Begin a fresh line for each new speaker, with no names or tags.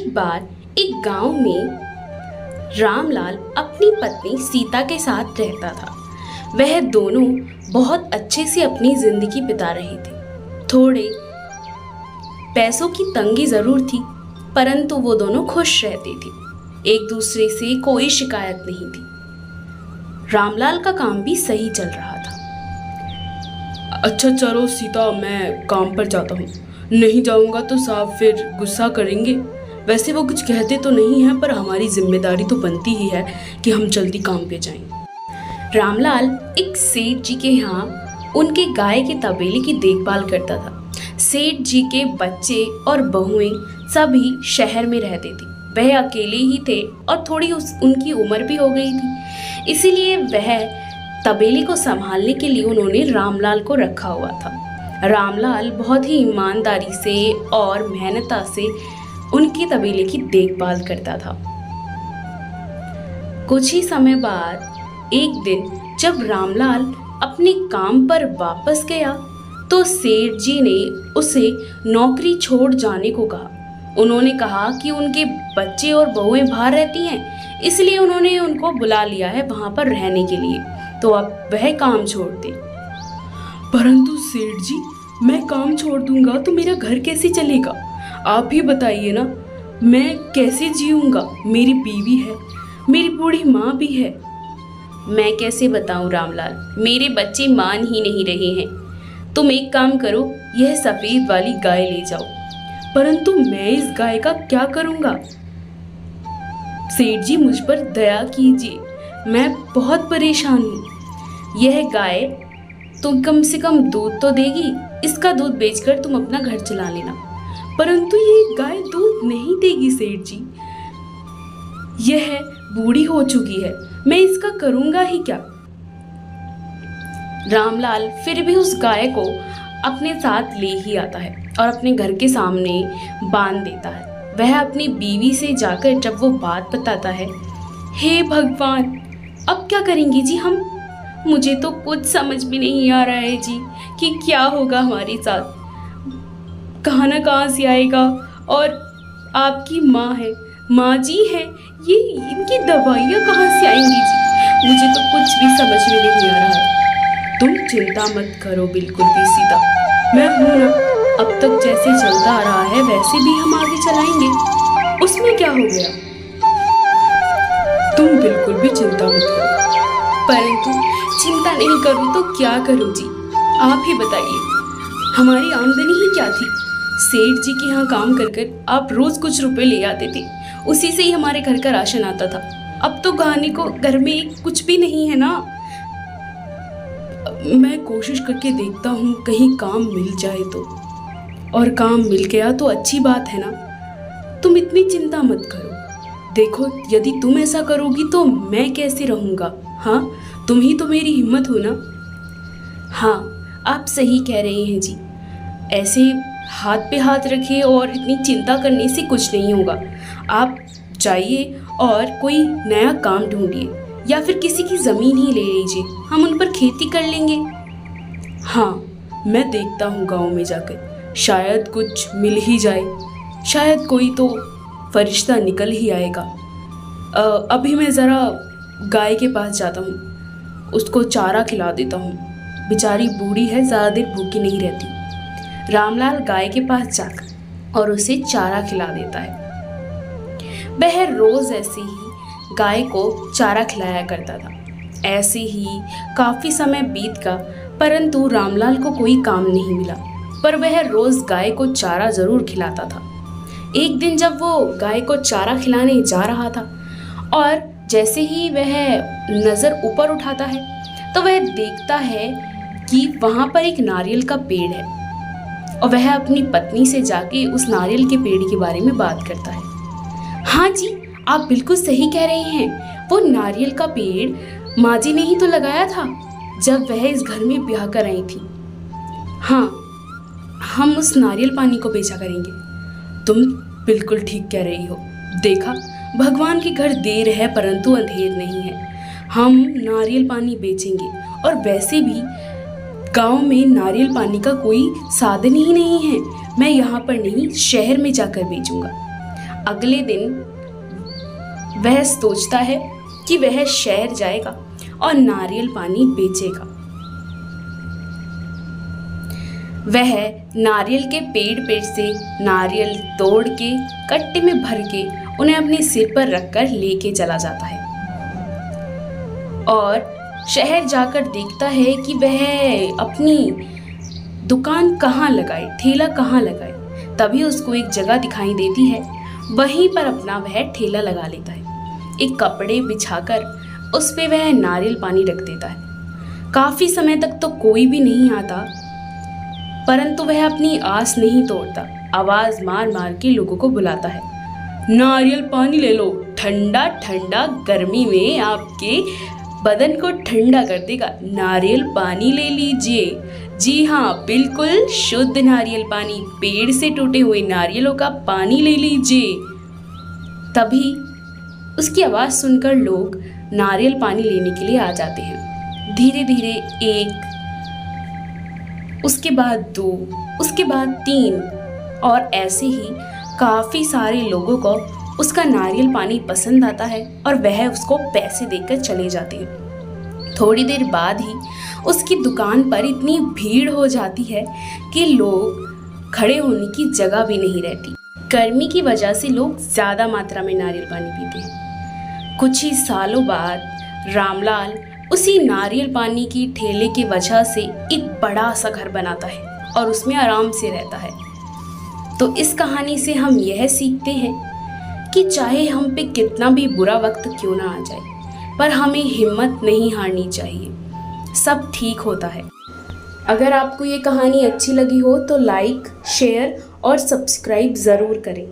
एक बार एक गांव में रामलाल अपनी पत्नी सीता के साथ रहता था। वह दोनों बहुत अच्छे से अपनी जिंदगी बिता रहे थे। थोड़े पैसों की तंगी जरूर थी, परंतु वो दोनों खुश रहते थे। एक दूसरे से कोई शिकायत नहीं थी। रामलाल का काम भी सही चल रहा था।
अच्छा चलो सीता, मैं काम पर जाता हूँ। नहीं जाऊँगा तो साहब फिर गुस्सा करेंगे। वैसे वो कुछ कहते तो नहीं है, पर हमारी जिम्मेदारी तो बनती ही है कि हम जल्दी काम पे जाएं।
रामलाल एक सेठ जी के यहाँ उनके गाय के तबेले की देखभाल करता था। सेठ जी के बच्चे और बहुएं सभी शहर में रहते थे। वह अकेले ही थे और थोड़ी उनकी उम्र भी हो गई थी, इसीलिए वह तबेले को संभालने के लिए उन्होंने रामलाल को रखा हुआ था। रामलाल बहुत ही ईमानदारी से और मेहनता से उनके तबेले की देखभाल करता था। कुछ ही समय बाद एक दिन जब रामलाल अपने काम पर वापस गया तो सेठ जी ने उसे नौकरी छोड़ जाने को कहा। उन्होंने कहा कि उनके बच्चे और बहुएं बाहर रहती हैं, इसलिए उन्होंने उनको बुला लिया है वहां पर रहने के लिए, तो अब वह काम छोड़ दे।
परंतु सेठ जी, मैं काम छोड़ दूंगा तो मेरा घर कैसे चलेगा? आप ही बताइए ना, मैं कैसे जीऊंगा? मेरी बीवी है, मेरी बूढ़ी माँ भी है।
मैं कैसे बताऊं रामलाल, मेरे बच्चे मान ही नहीं रहे हैं। तुम एक काम करो, यह सफेद वाली गाय ले जाओ।
परंतु मैं इस गाय का क्या करूंगा? सेठ जी, मुझ पर दया कीजिए, मैं बहुत परेशान हूँ।
यह गाय तुम कम से कम दूध तो देगी, इसका दूध बेचकर तुम अपना घर चला लेना।
परंतु ये गाय दूध नहीं देगी सेठ जी, यह बूढ़ी हो चुकी है, मैं इसका करूंगा ही क्या?
रामलाल फिर भी उस गाय को अपने साथ ले ही आता है और अपने घर के सामने बांध देता है। वह अपनी बीवी से जाकर जब वो बात बताता है,
हे भगवान, अब क्या करेंगे जी हम?
मुझे तो कुछ समझ में नहीं आ रहा है जी कि क्या होगा हमारे साथ।
कहाँ ना कहाँ से आएगा, और आपकी माँ है, माँ जी है, ये इनकी दवाइयाँ कहाँ से आएंगी जी? मुझे तो कुछ भी समझ में नहीं आ रहा है। तुम चिंता मत करो बिल्कुल भी सीता, मैं हूं ना। अब तक जैसे चलता आ रहा है वैसे भी हम आगे चलाएंगे, उसमें क्या हो गया? तुम बिल्कुल भी चिंता मत करो।
परंतु चिंता नहीं करूं तो क्या करूं जी, आप ही बताइए।
हमारी आमदनी ही क्या थी? सेठ जी के यहाँ काम कर कर आप रोज कुछ रुपए ले आते थे, उसी से ही हमारे घर का राशन आता था। अब तो खाने को घर में कुछ भी नहीं है ना। मैं कोशिश करके देखता हूँ कहीं काम मिल जाए तो, और काम मिल गया तो अच्छी बात है ना। तुम इतनी चिंता मत करो। देखो, यदि तुम ऐसा करोगी तो मैं कैसे रहूँगा? हाँ, तुम ही तो मेरी हिम्मत हो ना।
हाँ, आप सही कह रहे हैं जी। ऐसे हाथ पे हाथ रखे और इतनी चिंता करने से कुछ नहीं होगा। आप जाइए और कोई नया काम ढूंढिए, या फिर किसी की ज़मीन ही ले लीजिए, हम उन पर खेती कर लेंगे।
हाँ, मैं देखता हूँ गाँव में जाकर, शायद कुछ मिल ही जाए, शायद कोई तो फरिश्ता निकल ही आएगा। अभी मैं ज़रा गाय के पास जाता हूँ, उसको चारा खिला देता हूँ। बेचारी बूढ़ी है, ज़्यादा देर भूखी नहीं रहती।
रामलाल गाय के पास जाकर और उसे चारा खिला देता है। वह रोज़ ऐसे ही गाय को चारा खिलाया करता था। ऐसे ही काफ़ी समय बीत गया, परंतु रामलाल को कोई काम नहीं मिला, पर वह रोज़ गाय को चारा ज़रूर खिलाता था। एक दिन जब वो गाय को चारा खिलाने जा रहा था और जैसे ही वह नज़र ऊपर उठाता है तो वह देखता है कि वहाँ पर एक नारियल का पेड़ है, और वह अपनी पत्नी से जाके उस नारियल के पेड़ के बारे में बात करता है। हाँ जी, आप बिल्कुल सही कह रहे हैं, वो नारियल का पेड़ माँ जी ने ही तो लगाया था जब वह इस घर में ब्याह कर आई थी। हाँ, हम उस नारियल पानी को बेचा करेंगे।
तुम बिल्कुल ठीक कह रही हो। देखा, भगवान के घर देर है परंतु अंधेर नहीं है। हम नारियल पानी बेचेंगे, और वैसे भी गांव में नारियल पानी का कोई साधन ही नहीं है। मैं यहाँ पर नहीं, शहर में जाकर बेचूंगा।
अगले दिन वह सोचता है कि वह शहर जाएगा और नारियल पानी बेचेगा। वह नारियल के पेड़ से नारियल तोड़ के कट्टे में भर के उन्हें अपने सिर पर रखकर लेके चला जाता है और शहर जाकर देखता है कि वह अपनी दुकान कहाँ लगाए, ठेला कहाँ लगाए। तभी उसको एक जगह दिखाई देती है, वहीं पर अपना वह ठेला लगा लेता है। एक कपड़े बिछाकर उस पे वह नारियल पानी रख देता है। काफ़ी समय तक तो कोई भी नहीं आता, परंतु वह अपनी आस नहीं तोड़ता। आवाज़ मार मार के लोगों को बुलाता है, नारियल पानी ले लो, ठंडा ठंडा गर्मी में आपके बदन को ठंडा कर देगा, नारियल पानी ले लीजिए। जी हाँ, बिल्कुल शुद्ध नारियल पानी, पेड़ से टूटे हुए नारियलों का पानी ले लीजिए। तभी उसकी आवाज़ सुनकर लोग नारियल पानी लेने के लिए आ जाते हैं। धीरे धीरे एक, उसके बाद 2, उसके बाद 3 और ऐसे ही काफ़ी सारे लोगों को उसका नारियल पानी पसंद आता है और वह उसको पैसे देकर चले जाते हैं। थोड़ी देर बाद ही उसकी दुकान पर इतनी भीड़ हो जाती है कि लोग खड़े होने की जगह भी नहीं रहती। गर्मी की वजह से लोग ज़्यादा मात्रा में नारियल पानी पीते हैं। कुछ ही सालों बाद रामलाल उसी नारियल पानी की ठेले की वजह से एक बड़ा सा घर बनाता है और उसमें आराम से रहता है। तो इस कहानी से हम यह सीखते हैं कि चाहे हम पे कितना भी बुरा वक्त क्यों ना आ जाए, पर हमें हिम्मत नहीं हारनी चाहिए, सब ठीक होता है। अगर आपको ये कहानी अच्छी लगी हो तो लाइक, शेयर और सब्सक्राइब ज़रूर करें।